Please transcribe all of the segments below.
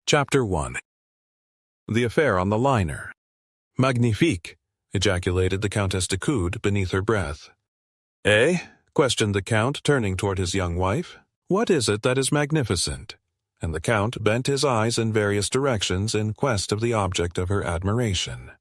Chapter 1. The affair on the liner. Magnifique, ejaculated the Countess de Coude beneath her breath. Eh? Questioned the Count, turning toward his young wife. What is it that is magnificent? And the Count bent his eyes in various directions in quest of the object of her admiration.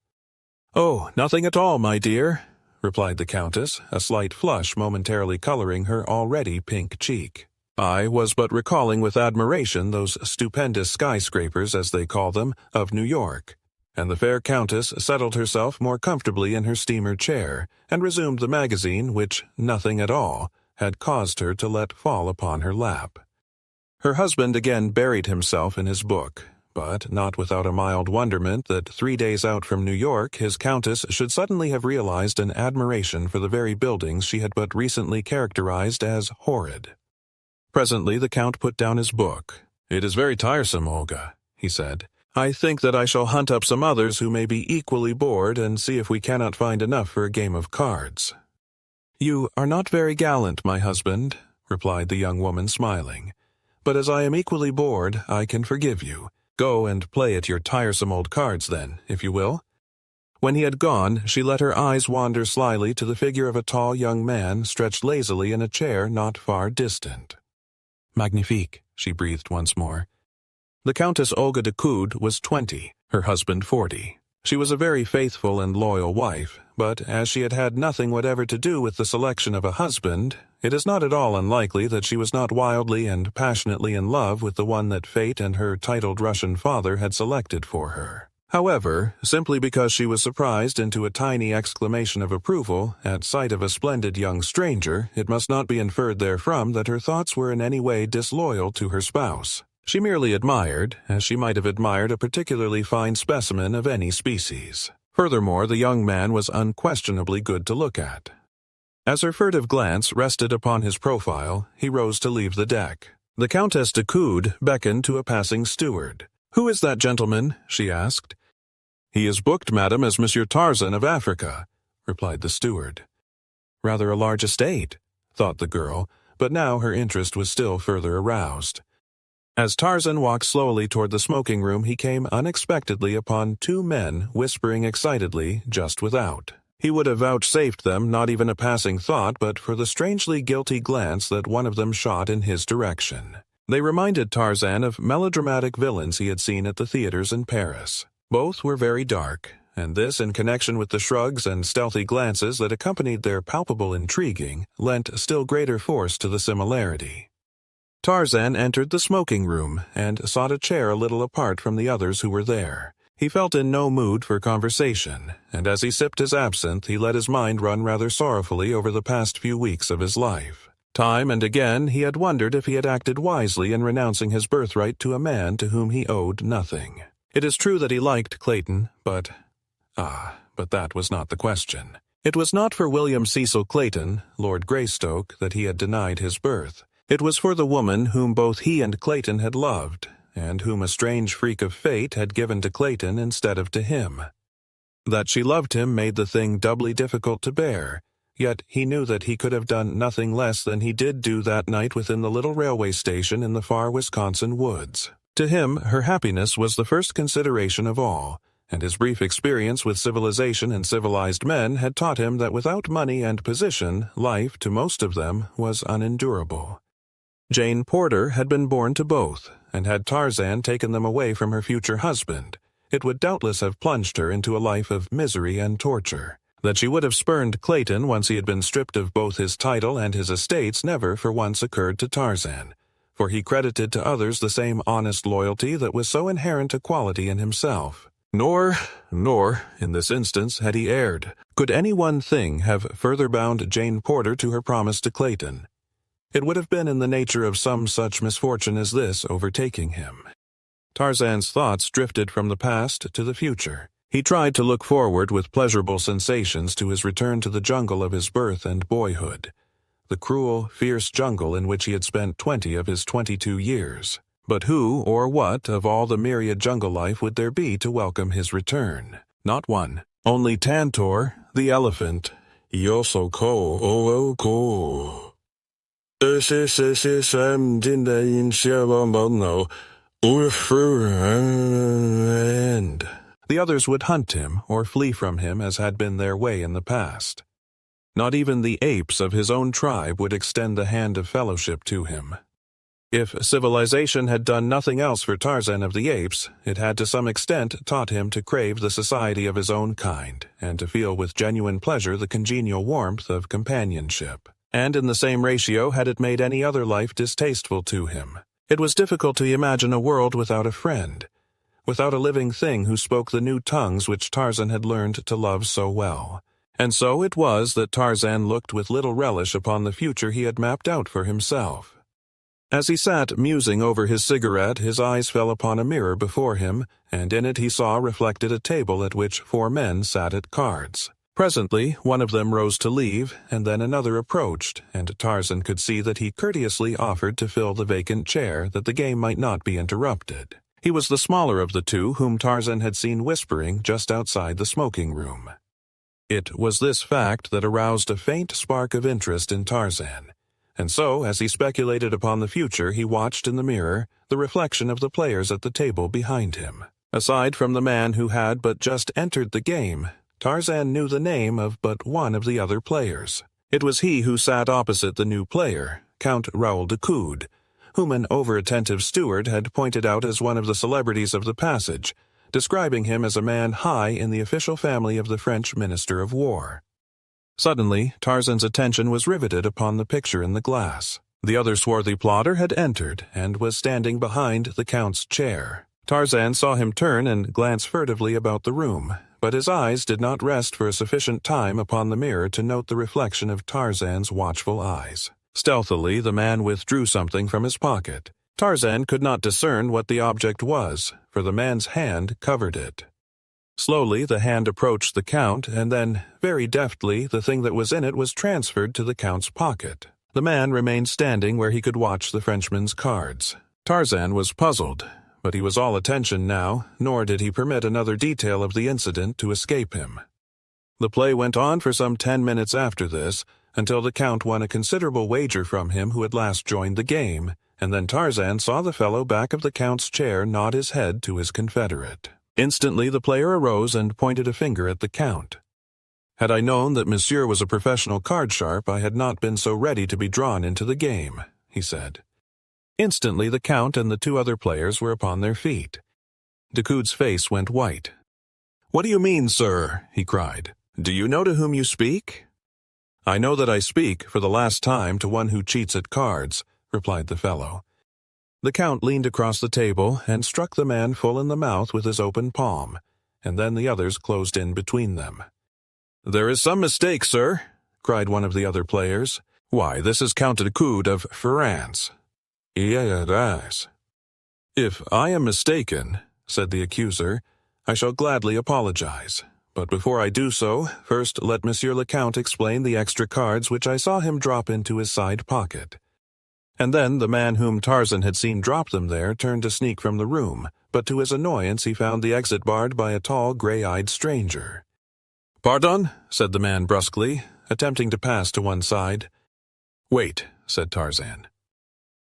Oh, nothing at all, my dear, replied the Countess, a slight flush momentarily coloring her already pink cheek. I was but recalling with admiration those stupendous skyscrapers, as they call them, of New York. And the fair Countess settled herself more comfortably in her steamer chair, and resumed the magazine which nothing at all had caused her to let fall upon her lap. Her husband again buried himself in his book, but not without a mild wonderment that 3 days out from New York his Countess should suddenly have realized an admiration for the very buildings she had but recently characterized as horrid. Presently the Count put down his book. It is very tiresome, Olga, he said. I think that I shall hunt up some others who may be equally bored and see if we cannot find enough for a game of cards. You are not very gallant, my husband, replied the young woman, smiling. But as I am equally bored, I can forgive you. Go and play at your tiresome old cards then, if you will. When he had gone, she let her eyes wander slyly to the figure of a tall young man stretched lazily in a chair not far distant. Magnifique, she breathed once more. The Countess Olga de Coude was 20, her husband 40. She was a very faithful and loyal wife, but as she had had nothing whatever to do with the selection of a husband, it is not at all unlikely that she was not wildly and passionately in love with the one that fate and her titled Russian father had selected for her. However, simply because she was surprised into a tiny exclamation of approval at sight of a splendid young stranger, it must not be inferred therefrom that her thoughts were in any way disloyal to her spouse. She merely admired, as she might have admired a particularly fine specimen of any species. Furthermore, the young man was unquestionably good to look at. As her furtive glance rested upon his profile, he rose to leave the deck. The Countess de Coude beckoned to a passing steward. Who is that gentleman? She asked. He is booked, madam, as Monsieur Tarzan of Africa, replied the steward. Rather a large estate, thought the girl, but now her interest was still further aroused. As Tarzan walked slowly toward the smoking room, he came unexpectedly upon 2 men whispering excitedly just without. He would have vouchsafed them not even a passing thought but for the strangely guilty glance that one of them shot in his direction. They reminded Tarzan of melodramatic villains he had seen at the theaters in Paris. Both were very dark, and this, in connection with the shrugs and stealthy glances that accompanied their palpable intriguing, lent still greater force to the similarity. Tarzan entered the smoking room and sought a chair a little apart from the others who were there. He felt in no mood for conversation, and as he sipped his absinthe he let his mind run rather sorrowfully over the past few weeks of his life. Time and again he had wondered if he had acted wisely in renouncing his birthright to a man to whom he owed nothing. It is true that he liked Clayton, but that was not the question. It was not for William Cecil Clayton, Lord Greystoke, that he had denied his birth. It was for the woman whom both he and Clayton had loved, and whom a strange freak of fate had given to Clayton instead of to him. That she loved him made the thing doubly difficult to bear, yet he knew that he could have done nothing less than he did do that night within the little railway station in the far Wisconsin woods. To him, her happiness was the first consideration of all, and his brief experience with civilization and civilized men had taught him that without money and position, life, to most of them, was unendurable. Jane Porter had been born to both, and had Tarzan taken them away from her future husband, it would doubtless have plunged her into a life of misery and torture. That she would have spurned Clayton once he had been stripped of both his title and his estates never for once occurred to Tarzan, for he credited to others the same honest loyalty that was so inherent a quality in himself. Nor, in this instance, had he erred. Could any one thing have further bound Jane Porter to her promise to Clayton? It would have been in the nature of some such misfortune as this overtaking him. Tarzan's thoughts drifted from the past to the future. He tried to look forward with pleasurable sensations to his return to the jungle of his birth and boyhood, the cruel, fierce jungle in which he had spent 20 of his 22 years. But who or what of all the myriad jungle life would there be to welcome his return? Not one. Only Tantor, the elephant. friend. The others would hunt him or flee from him as had been their way in the past. Not even the apes of his own tribe would extend the hand of fellowship to him. If civilization had done nothing else for Tarzan of the Apes, it had to some extent taught him to crave the society of his own kind, and to feel with genuine pleasure the congenial warmth of companionship. And in the same ratio had it made any other life distasteful to him. It was difficult to imagine a world without a friend, without a living thing who spoke the new tongues which Tarzan had learned to love so well. And so it was that Tarzan looked with little relish upon the future he had mapped out for himself. As he sat musing over his cigarette, his eyes fell upon a mirror before him, and in it he saw reflected a table at which 4 men sat at cards. Presently, one of them rose to leave, and then another approached, and Tarzan could see that he courteously offered to fill the vacant chair that the game might not be interrupted. He was the smaller of the 2 whom Tarzan had seen whispering just outside the smoking room. It was this fact that aroused a faint spark of interest in Tarzan. And so, as he speculated upon the future, he watched in the mirror the reflection of the players at the table behind him. Aside from the man who had but just entered the game, Tarzan knew the name of but one of the other players. It was he who sat opposite the new player, Count de Coude, whom an over-attentive steward had pointed out as one of the celebrities of the passage, describing him as a man high in the official family of the French Minister of War. Suddenly, Tarzan's attention was riveted upon the picture in the glass. The other swarthy plotter had entered and was standing behind the Count's chair. Tarzan saw him turn and glance furtively about the room, but his eyes did not rest for a sufficient time upon the mirror to note the reflection of Tarzan's watchful eyes. Stealthily, the man withdrew something from his pocket. Tarzan could not discern what the object was, for the man's hand covered it. Slowly the hand approached the Count, and then, very deftly, the thing that was in it was transferred to the Count's pocket. The man remained standing where he could watch the Frenchman's cards. Tarzan was puzzled, but he was all attention now, nor did he permit another detail of the incident to escape him. The play went on for some 10 minutes after this, until the Count won a considerable wager from him who had last joined the game, and then Tarzan saw the fellow back of the Count's chair nod his head to his confederate. Instantly the player arose and pointed a finger at the Count. "Had I known that Monsieur was a professional card-sharp, I had not been so ready to be drawn into the game," he said. Instantly the Count and the 2 other players were upon their feet. De Coude's face went white. "What do you mean, sir?" he cried. "Do you know to whom you speak?" "I know that I speak, for the last time, to one who cheats at cards," replied the fellow. The Count leaned across the table and struck the man full in the mouth with his open palm, and then the others closed in between them. "There is some mistake, sir," cried one of the other players. "Why, this is Count de Coude of France." "Yes." "If I am mistaken," said the accuser, "I shall gladly apologize. But before I do so, first let Monsieur le Count explain the extra cards which I saw him drop into his side pocket." And then the man whom Tarzan had seen drop them there turned to sneak from the room, but to his annoyance he found the exit barred by a tall, gray-eyed stranger. "Pardon," said the man brusquely, attempting to pass to one side. "Wait," said Tarzan.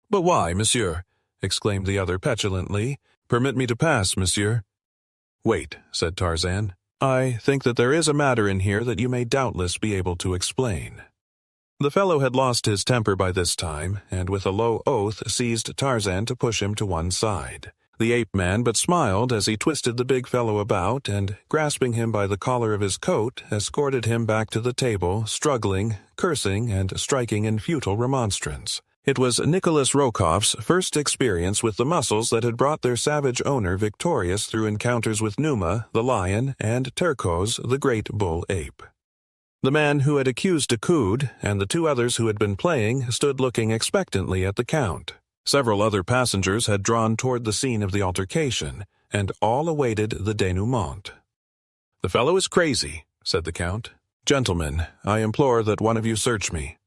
"But why, monsieur?" exclaimed the other petulantly. "Permit me to pass, monsieur." "Wait," said Tarzan. "I think that there is a matter in here that you may doubtless be able to explain." The fellow had lost his temper by this time, and with a low oath seized Tarzan to push him to one side. The ape-man but smiled as he twisted the big fellow about and, grasping him by the collar of his coat, escorted him back to the table, struggling, cursing, and striking in futile remonstrance. It was Nikolas Rokoff's first experience with the muscles that had brought their savage owner victorious through encounters with Numa, the lion, and Terkoz, the great bull ape. The man who had accused de Coude and the 2 others who had been playing stood looking expectantly at the Count. Several other passengers had drawn toward the scene of the altercation, and all awaited the denouement. "The fellow is crazy," said the Count. "Gentlemen, I implore that one of you search me."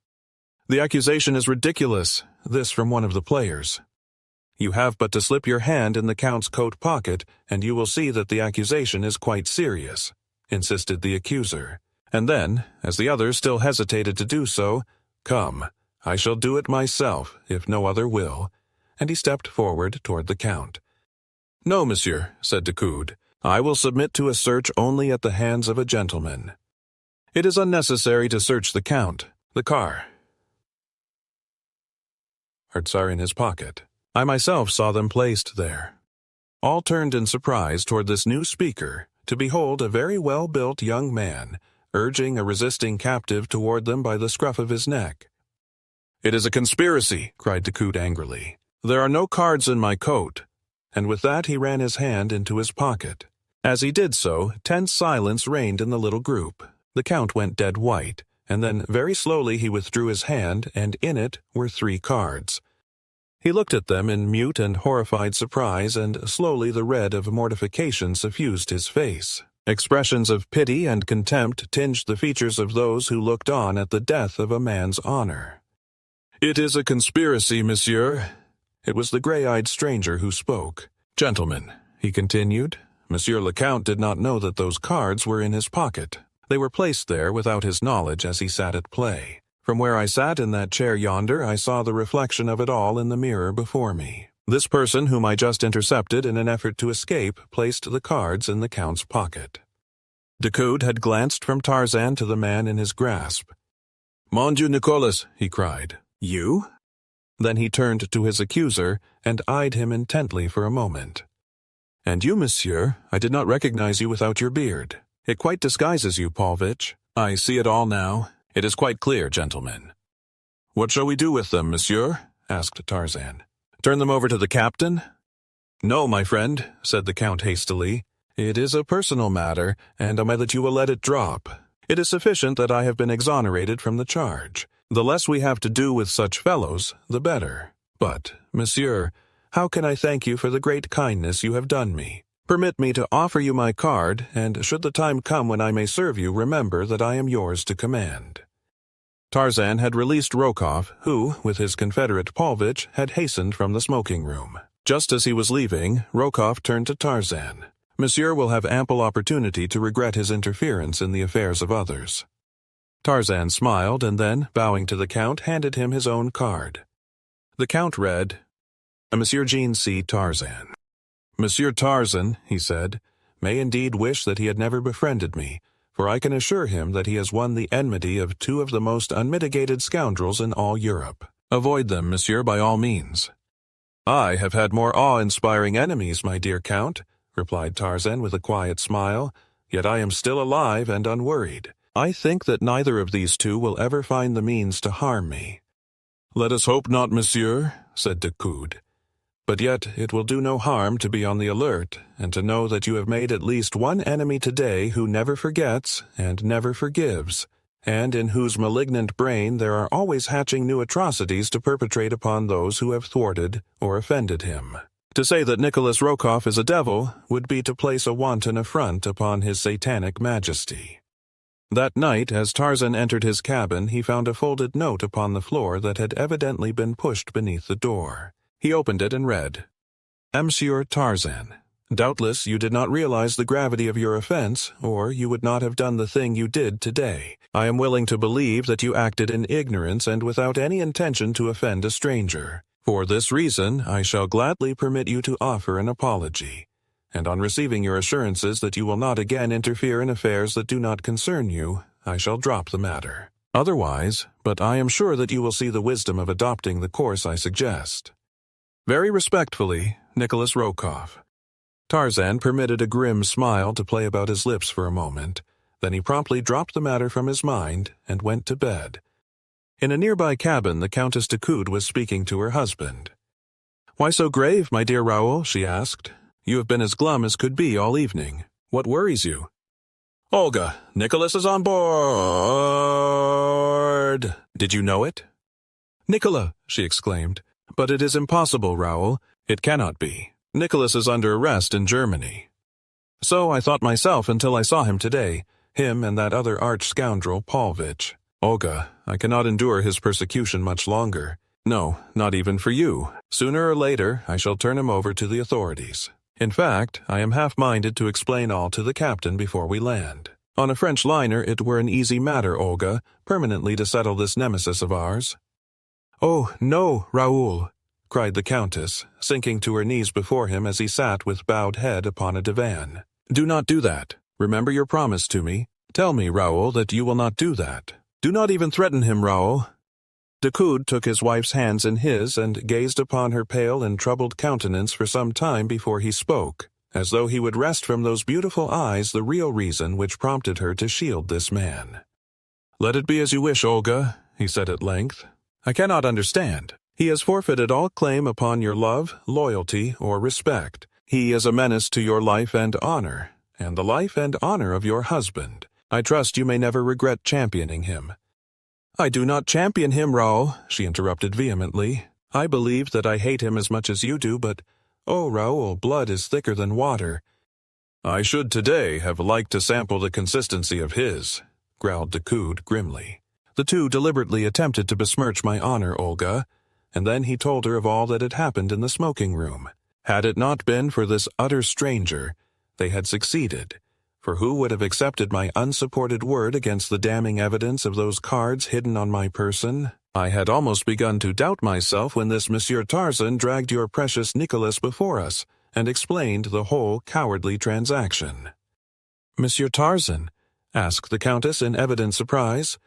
"The accusation is ridiculous," this from one of the players. "You have but to slip your hand in the Count's coat pocket, and you will see that the accusation is quite serious," insisted the accuser. And then, as the others still hesitated to do so, "Come, I shall do it myself, if no other will," and he stepped forward toward the Count. "No, monsieur," said de Coude. "I will submit to a search only at the hands of a gentleman. It is unnecessary to search the Count. The cards are in his pocket. I myself saw them placed there." All turned in surprise toward this new speaker, to behold a very well-built young man, urging a resisting captive toward them by the scruff of his neck. "It is a conspiracy," cried de Coude angrily. "There are no cards in my coat." And with that he ran his hand into his pocket. As he did so, tense silence reigned in the little group. The Count went dead white, and then very slowly he withdrew his hand, and in it were 3 cards. He looked at them in mute and horrified surprise, and slowly the red of mortification suffused his face. Expressions of pity and contempt tinged the features of those who looked on at the death of a man's honor. "It is a conspiracy, monsieur." It was the gray-eyed stranger who spoke. "Gentlemen," he continued, "Monsieur le Count did not know that those cards were in his pocket. They were placed there without his knowledge as he sat at play. From where I sat in that chair yonder, I saw the reflection of it all in the mirror before me. This person whom I just intercepted in an effort to escape placed the cards in the Count's pocket." De Coude had glanced from Tarzan to the man in his grasp. "Mon Dieu, Nikolas," he cried. "You?" Then he turned to his accuser and eyed him intently for a moment. "And you, monsieur, I did not recognize you without your beard. It quite disguises you, Paulvitch. I see it all now. It is quite clear, gentlemen." "What shall we do with them, monsieur?" asked Tarzan. "Turn them over to the captain?" "No, my friend," said the Count hastily. "It is a personal matter, and am I that you will let it drop? It is sufficient that I have been exonerated from the charge. The less we have to do with such fellows, the better. But, monsieur, how can I thank you for the great kindness you have done me? Permit me to offer you my card, and should the time come when I may serve you, remember that I am yours to command." Tarzan had released Rokoff, who, with his confederate Paulvitch, had hastened from the smoking room. Just as he was leaving, Rokoff turned to Tarzan. "Monsieur will have ample opportunity to regret his interference in the affairs of others." Tarzan smiled, and then, bowing to the Count, handed him his own card. The Count read, "Monsieur Jean C. Tarzan." "Monsieur Tarzan," he said, "may indeed wish that he had never befriended me, for I can assure him that he has won the enmity of 2 of the most unmitigated scoundrels in all Europe. Avoid them, monsieur, by all means." "I have had more awe-inspiring enemies, my dear Count," replied Tarzan with a quiet smile, "yet I am still alive and unworried. I think that neither of these 2 will ever find the means to harm me." "Let us hope not, monsieur," said de Coude. "But yet it will do no harm to be on the alert, and to know that you have made at least one enemy today who never forgets and never forgives, and in whose malignant brain there are always hatching new atrocities to perpetrate upon those who have thwarted or offended him. To say that Nikolas Rokoff is a devil would be to place a wanton affront upon his satanic majesty." That night, as Tarzan entered his cabin, he found a folded note upon the floor that had evidently been pushed beneath the door. He opened it and read, "Monsieur Tarzan, doubtless you did not realize the gravity of your offense, or you would not have done the thing you did today. I am willing to believe that you acted in ignorance and without any intention to offend a stranger. For this reason, I shall gladly permit you to offer an apology, and on receiving your assurances that you will not again interfere in affairs that do not concern you, I shall drop the matter. Otherwise, but I am sure that you will see the wisdom of adopting the course I suggest. Very respectfully, Nikolas Rokoff." Tarzan permitted a grim smile to play about his lips for a moment. Then he promptly dropped the matter from his mind and went to bed. In a nearby cabin, the Countess de Coude was speaking to her husband. "Why so grave, my dear Raoul?" she asked. "You have been as glum as could be all evening. What worries you?" "Olga, Nikolas is on board." "Did you know it?" "Nikola!" she exclaimed. "But it is impossible, Raoul. It cannot be. Nikolas is under arrest in Germany." "So I thought myself until I saw him today, him and that other arch-scoundrel, Paulvitch. Olga, I cannot endure his persecution much longer. No, not even for you. Sooner or later, I shall turn him over to the authorities. In fact, I am half-minded to explain all to the captain before we land. On a French liner it were an easy matter, Olga, permanently to settle this nemesis of ours." "Oh, no, Raoul," cried the Countess, sinking to her knees before him as he sat with bowed head upon a divan. "Do not do that. Remember your promise to me. Tell me, Raoul, that you will not do that. Do not even threaten him, Raoul." De Coude took his wife's hands in his and gazed upon her pale and troubled countenance for some time before he spoke, as though he would wrest from those beautiful eyes the real reason which prompted her to shield this man. "Let it be as you wish, Olga," he said at length. "I cannot understand. He has forfeited all claim upon your love, loyalty, or respect. He is a menace to your life and honor, and the life and honor of your husband. I trust you may never regret championing him." "I do not champion him, Raoul," she interrupted vehemently. "I believe that I hate him as much as you do, but, oh, Raoul, blood is thicker than water." "I should today have liked to sample the consistency of his," growled de Coude grimly. "The two deliberately attempted to besmirch my honor, Olga, and then he told her of all that had happened in the smoking room. Had it not been for this utter stranger, they had succeeded. For who would have accepted my unsupported word against the damning evidence of those cards hidden on my person? I had almost begun to doubt myself when this Monsieur Tarzan dragged your precious Nikolas before us and explained the whole cowardly transaction." "Monsieur Tarzan?" asked the Countess in evident surprise.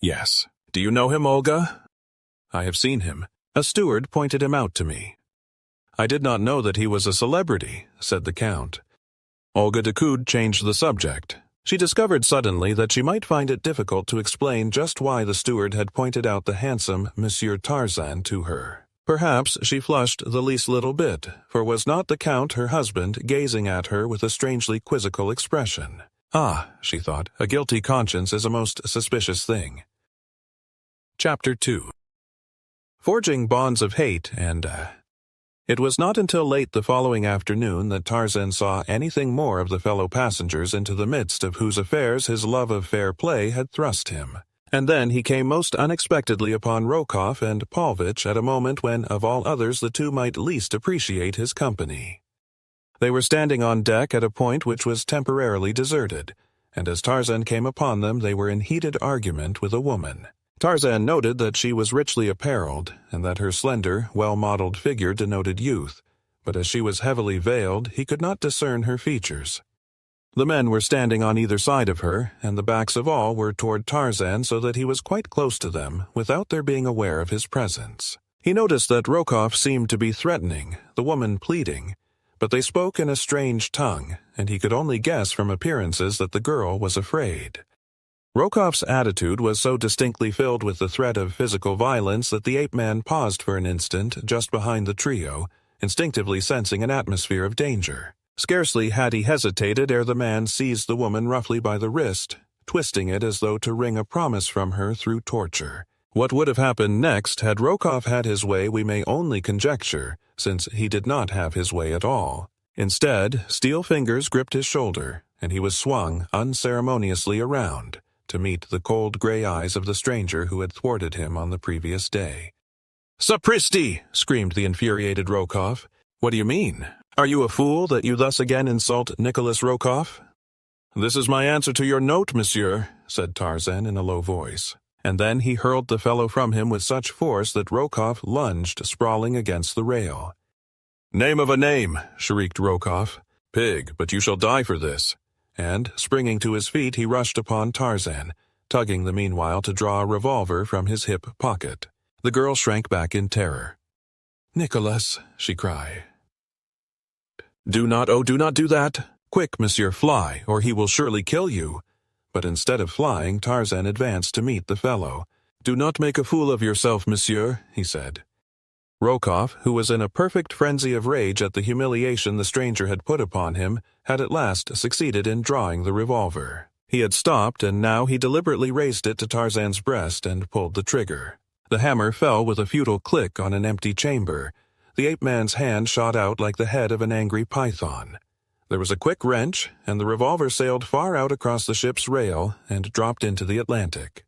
"Yes. Do you know him, Olga?" "I have seen him. A steward pointed him out to me." "I did not know that he was a celebrity," said the Count. Olga de Coude changed the subject. She discovered suddenly that she might find it difficult to explain just why the steward had pointed out the handsome Monsieur Tarzan to her. Perhaps she flushed the least little bit, for was not the Count, her husband, gazing at her with a strangely quizzical expression? "Ah," she thought, "a guilty conscience is a most suspicious thing." Chapter 2. Forging bonds of hate and It was not until late the following afternoon that Tarzan saw anything more of the fellow passengers into the midst of whose affairs his love of fair play had thrust him. And then he came most unexpectedly upon Rokoff and Paulvitch at a moment when, of all others, the two might least appreciate his company. They were standing on deck at a point which was temporarily deserted, and as Tarzan came upon them they were in heated argument with a woman. Tarzan noted that she was richly apparelled, and that her slender, well-modeled figure denoted youth, but as she was heavily veiled, he could not discern her features. The men were standing on either side of her, and the backs of all were toward Tarzan so that he was quite close to them, without their being aware of his presence. He noticed that Rokoff seemed to be threatening, the woman pleading, but they spoke in a strange tongue, and he could only guess from appearances that the girl was afraid. Rokoff's attitude was so distinctly filled with the threat of physical violence that the ape-man paused for an instant just behind the trio, instinctively sensing an atmosphere of danger. Scarcely had he hesitated ere the man seized the woman roughly by the wrist, twisting it as though to wring a promise from her through torture. What would have happened next had Rokoff had his way we may only conjecture, since he did not have his way at all. Instead, steel fingers gripped his shoulder, and he was swung unceremoniously around, to meet the cold gray eyes of the stranger who had thwarted him on the previous day. "Sapristi!" screamed the infuriated Rokoff. "What do you mean? Are you a fool that you thus again insult Nikolas Rokoff?" "This is my answer to your note, monsieur," said Tarzan in a low voice. And then he hurled the fellow from him with such force that Rokoff lunged sprawling against the rail. "Name of a name," shrieked Rokoff. "Pig, but you shall die for this." And, springing to his feet, he rushed upon Tarzan, tugging the meanwhile to draw a revolver from his hip pocket. The girl shrank back in terror. "Nikolas," she cried. Do not do that! Quick, monsieur, fly, or he will surely kill you." But instead of flying, Tarzan advanced to meet the fellow. "Do not make a fool of yourself, monsieur," he said. Rokoff, who was in a perfect frenzy of rage at the humiliation the stranger had put upon him, had at last succeeded in drawing the revolver. He had stopped, and now he deliberately raised it to Tarzan's breast and pulled the trigger. The hammer fell with a futile click on an empty chamber. The ape-man's hand shot out like the head of an angry python. There was a quick wrench, and the revolver sailed far out across the ship's rail and dropped into the Atlantic.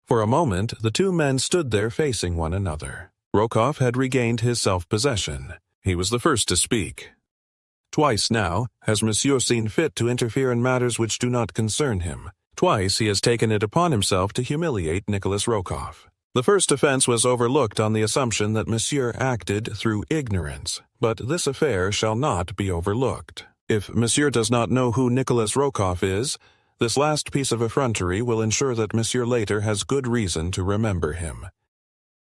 For a moment, the two men stood there facing one another. Rokoff had regained his self-possession. He was the first to speak. Twice now has monsieur seen fit to interfere in matters which do not concern him. Twice he has taken it upon himself to humiliate Nikolas Rokoff. The first offense was overlooked on the assumption that Monsieur acted through ignorance, but this affair shall not be overlooked. If Monsieur does not know who Nikolas Rokoff is, this last piece of effrontery will ensure that Monsieur later has good reason to remember him.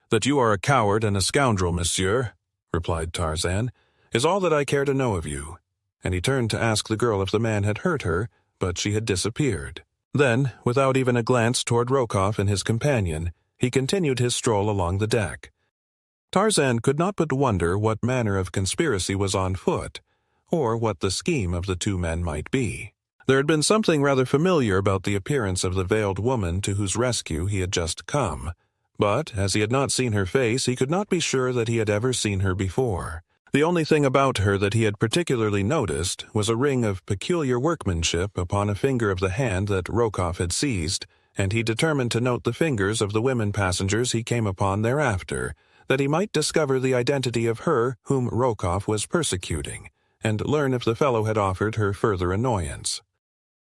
"That you are a coward and a scoundrel, Monsieur," replied Tarzan, "is all that I care to know of you." And he turned to ask the girl if the man had hurt her, but she had disappeared. Then, without even a glance toward Rokoff and his companion, he continued his stroll along the deck. Tarzan could not but wonder what manner of conspiracy was on foot, or what the scheme of the two men might be. There had been something rather familiar about the appearance of the veiled woman to whose rescue he had just come, but as he had not seen her face, he could not be sure that he had ever seen her before. The only thing about her that he had particularly noticed was a ring of peculiar workmanship upon a finger of the hand that Rokoff had seized, and he determined to note the fingers of the women passengers he came upon thereafter, that he might discover the identity of her whom Rokoff was persecuting, and learn if the fellow had offered her further annoyance.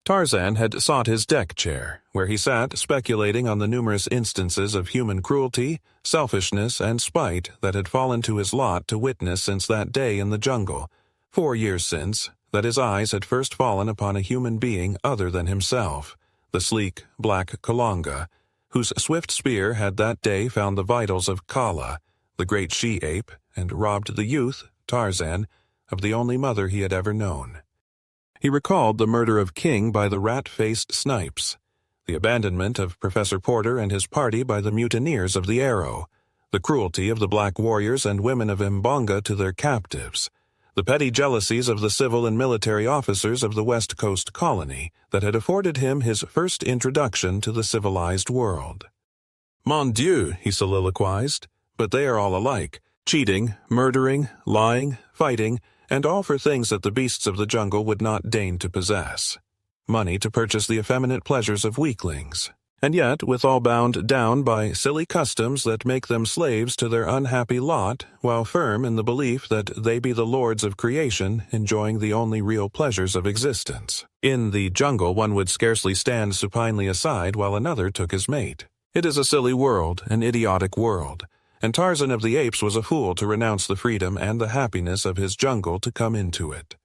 Tarzan had sought his deck chair, where he sat speculating on the numerous instances of human cruelty, selfishness, and spite that had fallen to his lot to witness since that day in the jungle, 4 years since, that his eyes had first fallen upon a human being other than himself, the sleek, black Kalonga, whose swift spear had that day found the vitals of Kala, the great she-ape, and robbed the youth, Tarzan, of the only mother he had ever known. He recalled the murder of King by the rat-faced Snipes, the abandonment of Professor Porter and his party by the mutineers of the Arrow, the cruelty of the black warriors and women of Mbonga to their captives, the petty jealousies of the civil and military officers of the West Coast colony that had afforded him his first introduction to the civilized world. "Mon Dieu," he soliloquized, "but they are all alike, cheating, murdering, lying, fighting, and all for things that the beasts of the jungle would not deign to possess. Money to purchase the effeminate pleasures of weaklings, and yet withal bound down by silly customs that make them slaves to their unhappy lot, while firm in the belief that they be the lords of creation, enjoying the only real pleasures of existence. In the jungle one would scarcely stand supinely aside while another took his mate. It is a silly world, an idiotic world, and Tarzan of the Apes was a fool to renounce the freedom and the happiness of his jungle to come into it."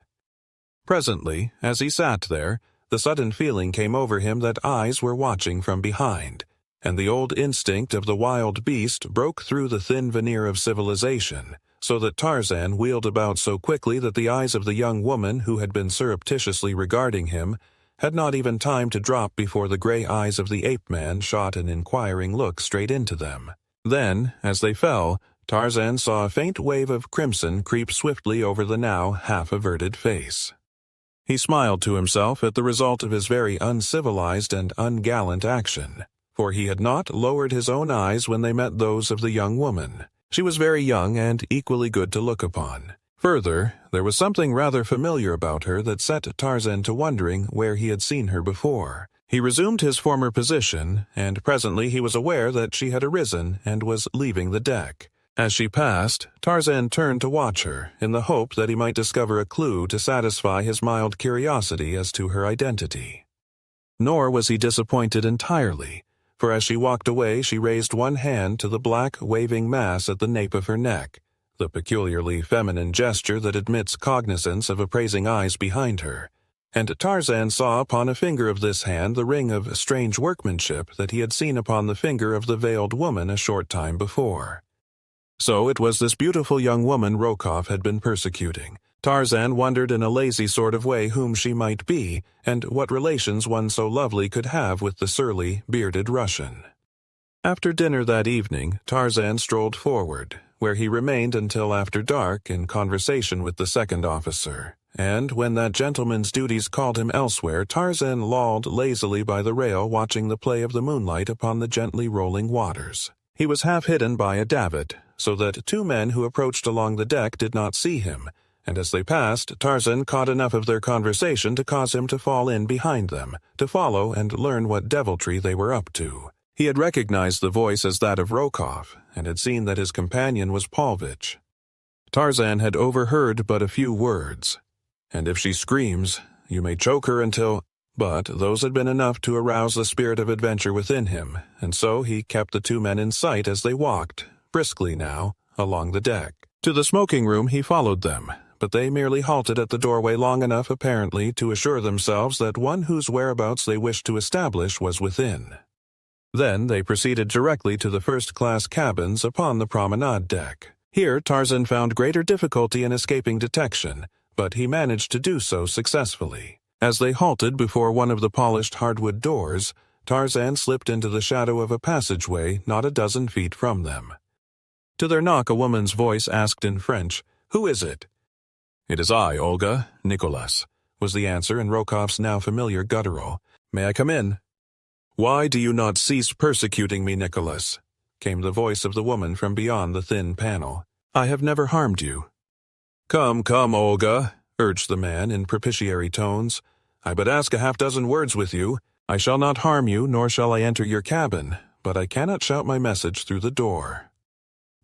Presently, as he sat there, the sudden feeling came over him that eyes were watching from behind, and the old instinct of the wild beast broke through the thin veneer of civilization, so that Tarzan wheeled about so quickly that the eyes of the young woman who had been surreptitiously regarding him had not even time to drop before the gray eyes of the ape-man shot an inquiring look straight into them. Then, as they fell, Tarzan saw a faint wave of crimson creep swiftly over the now half-averted face. He smiled to himself at the result of his very uncivilized and ungallant action, for he had not lowered his own eyes when they met those of the young woman. She was very young and equally good to look upon. Further, there was something rather familiar about her that set Tarzan to wondering where he had seen her before. He resumed his former position, and presently he was aware that she had arisen and was leaving the deck. As she passed, Tarzan turned to watch her, in the hope that he might discover a clue to satisfy his mild curiosity as to her identity. Nor was he disappointed entirely, for as she walked away she raised one hand to the black, waving mass at the nape of her neck, the peculiarly feminine gesture that admits cognizance of appraising eyes behind her, and Tarzan saw upon a finger of this hand the ring of strange workmanship that he had seen upon the finger of the veiled woman a short time before. So it was this beautiful young woman Rokoff had been persecuting. Tarzan wondered in a lazy sort of way whom she might be, and what relations one so lovely could have with the surly, bearded Russian. After dinner that evening, Tarzan strolled forward, where he remained until after dark in conversation with the second officer, and when that gentleman's duties called him elsewhere, Tarzan lolled lazily by the rail watching the play of the moonlight upon the gently rolling waters. He was half hidden by a davit, so that two men who approached along the deck did not see him, and as they passed, Tarzan caught enough of their conversation to cause him to fall in behind them, to follow and learn what deviltry they were up to. He had recognized the voice as that of Rokoff, and had seen that his companion was Paulvitch. Tarzan had overheard but a few words. "And if she screams, you may choke her until—" But those had been enough to arouse the spirit of adventure within him, and so he kept the two men in sight as they walked, briskly now, along the deck. To the smoking room he followed them, but they merely halted at the doorway long enough apparently to assure themselves that one whose whereabouts they wished to establish was within. Then they proceeded directly to the first-class cabins upon the promenade deck. Here Tarzan found greater difficulty in escaping detection, but he managed to do so successfully. As they halted before one of the polished hardwood doors, Tarzan slipped into the shadow of a passageway not a dozen feet from them. To their knock a woman's voice asked in French, "Who is it?" "It is I, Olga, Nikolas," was the answer in Rokoff's now familiar guttural. "May I come in?" "Why do you not cease persecuting me, Nikolas?" came the voice of the woman from beyond the thin panel. "I have never harmed you." Come, Olga," urged the man in propitiatory tones. "I but ask a half-dozen words with you. I shall not harm you, nor shall I enter your cabin, but I cannot shout my message through the door."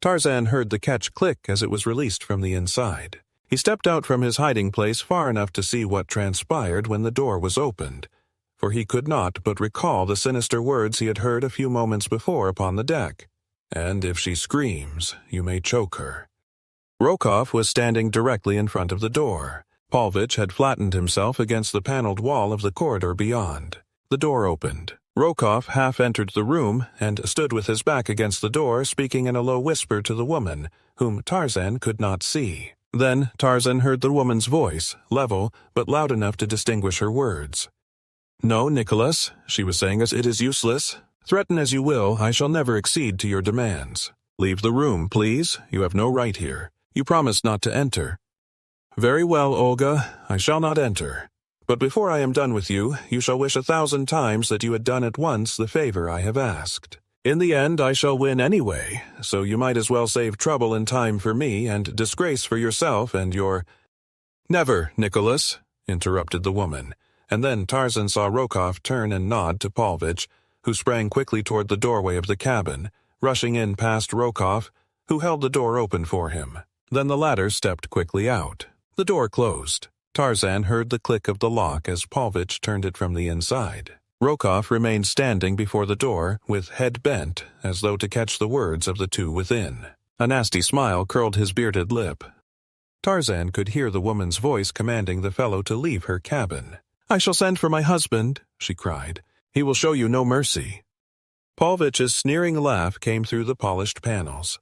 Tarzan heard the catch click as it was released from the inside. He stepped out from his hiding place far enough to see what transpired when the door was opened, for he could not but recall the sinister words he had heard a few moments before upon the deck. "And if she screams, you may choke her." Rokoff was standing directly in front of the door. Paulvitch had flattened himself against the paneled wall of the corridor beyond. The door opened. Rokoff half entered the room and stood with his back against the door, speaking in a low whisper to the woman, whom Tarzan could not see. Then Tarzan heard the woman's voice, level, but loud enough to distinguish her words. "No, Nikolas," she was saying, "it is useless. Threaten as you will, I shall never accede to your demands. Leave the room, please. You have no right here. You promised not to enter." "Very well, Olga, I shall not enter. But before I am done with you, you shall wish 1,000 times that you had done at once the favor I have asked. In the end I shall win anyway, so you might as well save trouble and time for me and disgrace for yourself and your—" "Never, Nikolas," interrupted the woman, and then Tarzan saw Rokoff turn and nod to Paulvitch, who sprang quickly toward the doorway of the cabin, rushing in past Rokoff, who held the door open for him. Then the latter stepped quickly out. The door closed. Tarzan heard the click of the lock as Paulvitch turned it from the inside. Rokoff remained standing before the door, with head bent, as though to catch the words of the two within. A nasty smile curled his bearded lip. Tarzan could hear the woman's voice commanding the fellow to leave her cabin. "I shall send for my husband," she cried. "He will show you no mercy." Paulvitch's sneering laugh came through the polished panels.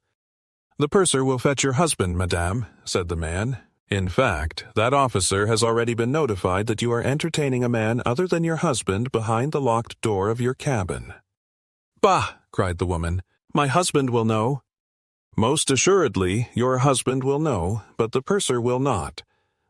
"The purser will fetch your husband, madame," said the man. "In fact, that officer has already been notified that you are entertaining a man other than your husband behind the locked door of your cabin." "Bah!" cried the woman. "My husband will know." "Most assuredly, your husband will know, but the purser will not.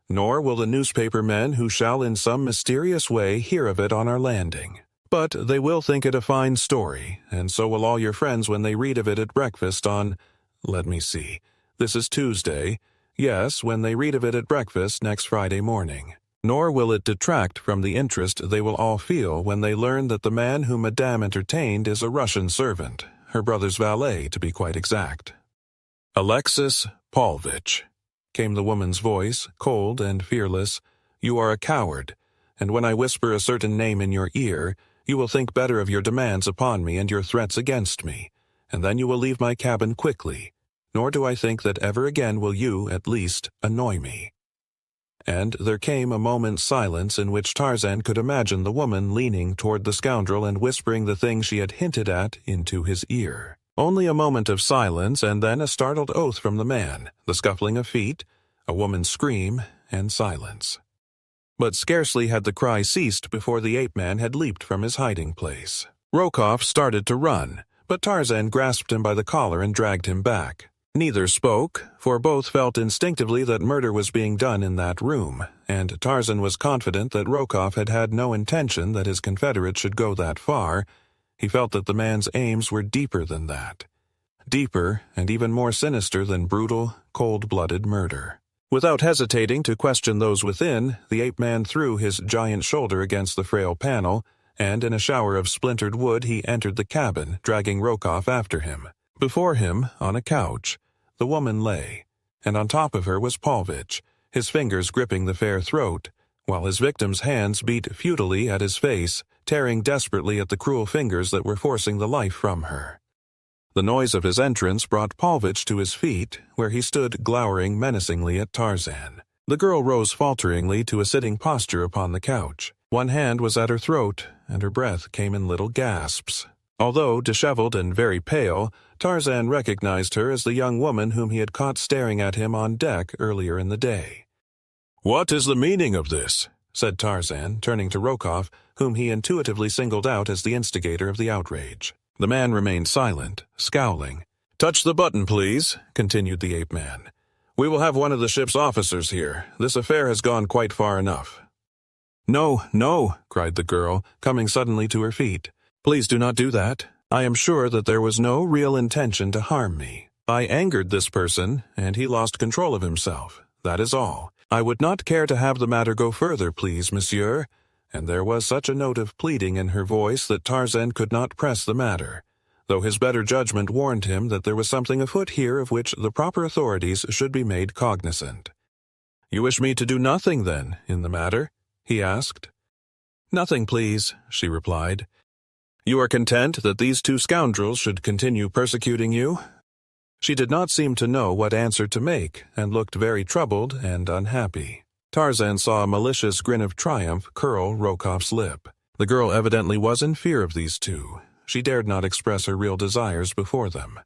Nor will the newspaper men who shall in some mysterious way hear of it on our landing. But they will think it a fine story, and so will all your friends when they read of it at breakfast on— let me see, this is Tuesday— yes, when they read of it at breakfast next Friday morning. Nor will it detract from the interest they will all feel when they learn that the man whom Madame entertained is a Russian servant, her brother's valet to be quite exact." "Alexis Paulvitch," came the woman's voice, cold and fearless. "You are a coward, and when I whisper a certain name in your ear, you will think better of your demands upon me and your threats against me, and then you will leave my cabin quickly. Nor do I think that ever again will you, at least, annoy me." And there came a moment's silence in which Tarzan could imagine the woman leaning toward the scoundrel and whispering the thing she had hinted at into his ear. Only a moment of silence, and then a startled oath from the man, the scuffling of feet, a woman's scream, and silence. But scarcely had the cry ceased before the ape-man had leaped from his hiding place. Rokoff started to run, but Tarzan grasped him by the collar and dragged him back. Neither spoke, for both felt instinctively that murder was being done in that room, and Tarzan was confident that Rokoff had had no intention that his confederate should go that far. He felt that the man's aims were deeper than that. Deeper and even more sinister than brutal, cold-blooded murder. Without hesitating to question those within, the ape-man threw his giant shoulder against the frail panel, and in a shower of splintered wood he entered the cabin, dragging Rokoff after him. Before him, on a couch, the woman lay, and on top of her was Paulvitch, his fingers gripping the fair throat, while his victim's hands beat futilely at his face, tearing desperately at the cruel fingers that were forcing the life from her. The noise of his entrance brought Paulvitch to his feet, where he stood glowering menacingly at Tarzan. The girl rose falteringly to a sitting posture upon the couch. One hand was at her throat, and her breath came in little gasps. Although disheveled and very pale, Tarzan recognized her as the young woman whom he had caught staring at him on deck earlier in the day. "What is the meaning of this?" said Tarzan, turning to Rokoff, whom he intuitively singled out as the instigator of the outrage. The man remained silent, scowling. "Touch the button, please," continued the ape-man. "We will have one of the ship's officers here. This affair has gone quite far enough." "No, no," cried the girl, coming suddenly to her feet. "Please do not do that. I am sure that there was no real intention to harm me. I angered this person, and he lost control of himself. That is all. I would not care to have the matter go further, please, monsieur." And there was such a note of pleading in her voice that Tarzan could not press the matter, though his better judgment warned him that there was something afoot here of which the proper authorities should be made cognizant. "You wish me to do nothing, then, in the matter?" he asked. "Nothing, please," she replied. "You are content that these two scoundrels should continue persecuting you?" She did not seem to know what answer to make, and looked very troubled and unhappy. Tarzan saw a malicious grin of triumph curl Rokoff's lip. The girl evidently was in fear of these two. She dared not express her real desires before them.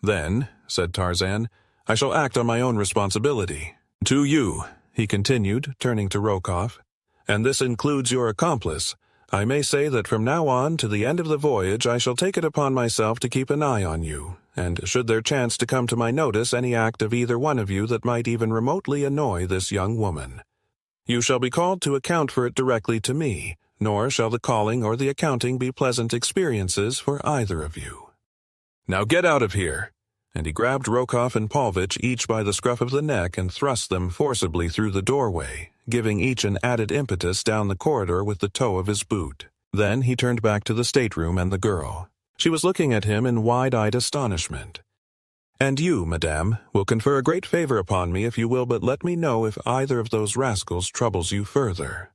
"Then," said Tarzan, "I shall act on my own responsibility. To you," he continued, turning to Rokoff, "and this includes your accomplice, I may say that from now on to the end of the voyage I shall take it upon myself to keep an eye on you, and should there chance to come to my notice any act of either one of you that might even remotely annoy this young woman, you shall be called to account for it directly to me, nor shall the calling or the accounting be pleasant experiences for either of you. Now get out of here!" And he grabbed Rokoff and Paulvitch each by the scruff of the neck and thrust them forcibly through the doorway, giving each an added impetus down the corridor with the toe of his boot. Then he turned back to the stateroom and the girl. She was looking at him in wide-eyed astonishment. "And you, madame, will confer a great favor upon me if you will but let me know if either of those rascals troubles you further."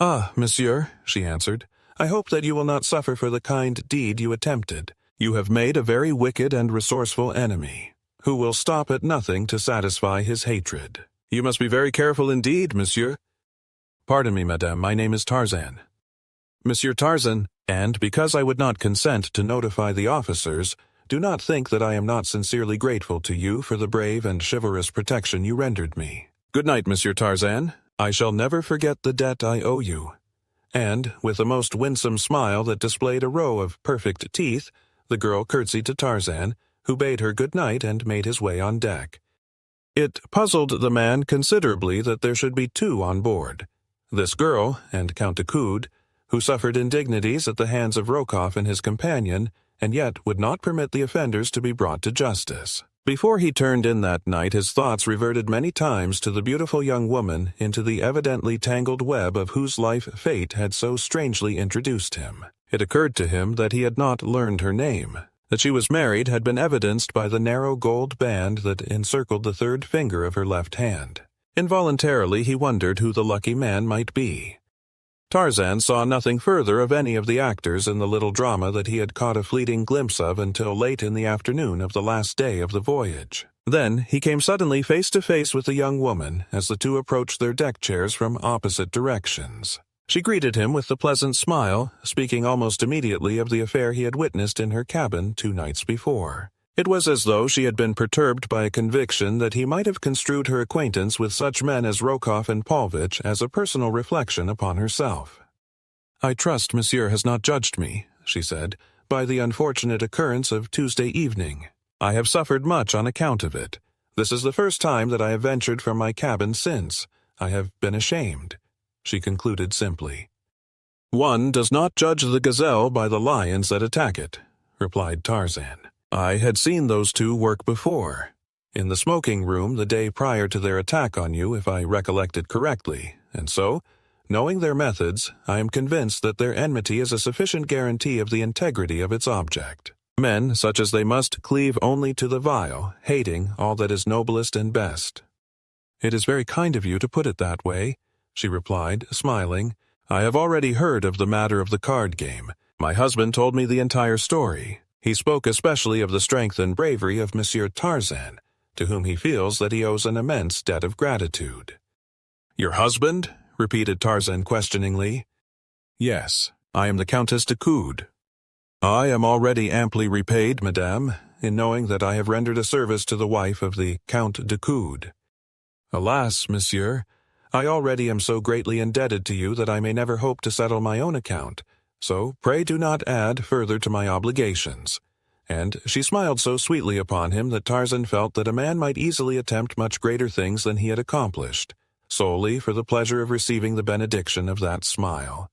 "Ah, monsieur," she answered, "I hope that you will not suffer for the kind deed you attempted. You have made a very wicked and resourceful enemy, who will stop at nothing to satisfy his hatred. You must be very careful indeed, monsieur." "Pardon me, madame, my name is Tarzan." "Monsieur Tarzan, and because I would not consent to notify the officers, do not think that I am not sincerely grateful to you for the brave and chivalrous protection you rendered me. Good night, Monsieur Tarzan. I shall never forget the debt I owe you." And, with a most winsome smile that displayed a row of perfect teeth, the girl curtsied to Tarzan, who bade her good night and made his way on deck. It puzzled the man considerably that there should be two on board, this girl and Count de Coude, who suffered indignities at the hands of Rokoff and his companion, and yet would not permit the offenders to be brought to justice. Before he turned in that night his thoughts reverted many times to the beautiful young woman into the evidently tangled web of whose life fate had so strangely introduced him. It occurred to him that he had not learned her name. That she was married had been evidenced by the narrow gold band that encircled the third finger of her left hand. Involuntarily he wondered who the lucky man might be. Tarzan saw nothing further of any of the actors in the little drama that he had caught a fleeting glimpse of until late in the afternoon of the last day of the voyage. Then he came suddenly face to face with the young woman as the two approached their deck chairs from opposite directions. She greeted him with a pleasant smile, speaking almost immediately of the affair he had witnessed in her cabin 2 nights before. It was as though she had been perturbed by a conviction that he might have construed her acquaintance with such men as Rokoff and Paulvitch as a personal reflection upon herself. "I trust monsieur has not judged me," she said, "by the unfortunate occurrence of Tuesday evening. I have suffered much on account of it. This is the first time that I have ventured from my cabin since. I have been ashamed," she concluded simply. "One does not judge the gazelle by the lions that attack it," replied Tarzan. "I had seen those two work before, in the smoking room the day prior to their attack on you, if I recollect it correctly, and so, knowing their methods, I am convinced that their enmity is a sufficient guarantee of the integrity of its object. Men such as they must cleave only to the vile, hating all that is noblest and best." "It is very kind of you to put it that way," she replied, smiling. "I have already heard of the matter of the card game. My husband told me the entire story. He spoke especially of the strength and bravery of Monsieur Tarzan, to whom he feels that he owes an immense debt of gratitude." "Your husband?" repeated Tarzan questioningly. "Yes, I am the Countess de Coude." "I am already amply repaid, madame, in knowing that I have rendered a service to the wife of the Count de Coude." "Alas, monsieur, I already am so greatly indebted to you that I may never hope to settle my own account, so pray do not add further to my obligations." And she smiled so sweetly upon him that Tarzan felt that a man might easily attempt much greater things than he had accomplished, solely for the pleasure of receiving the benediction of that smile.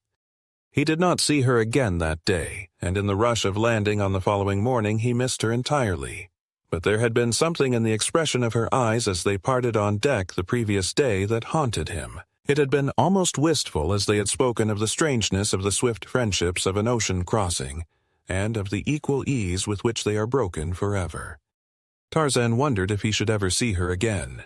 He did not see her again that day, and in the rush of landing on the following morning he missed her entirely. But there had been something in the expression of her eyes as they parted on deck the previous day that haunted him. It had been almost wistful as they had spoken of the strangeness of the swift friendships of an ocean crossing, and of the equal ease with which they are broken forever. Tarzan wondered if he should ever see her again.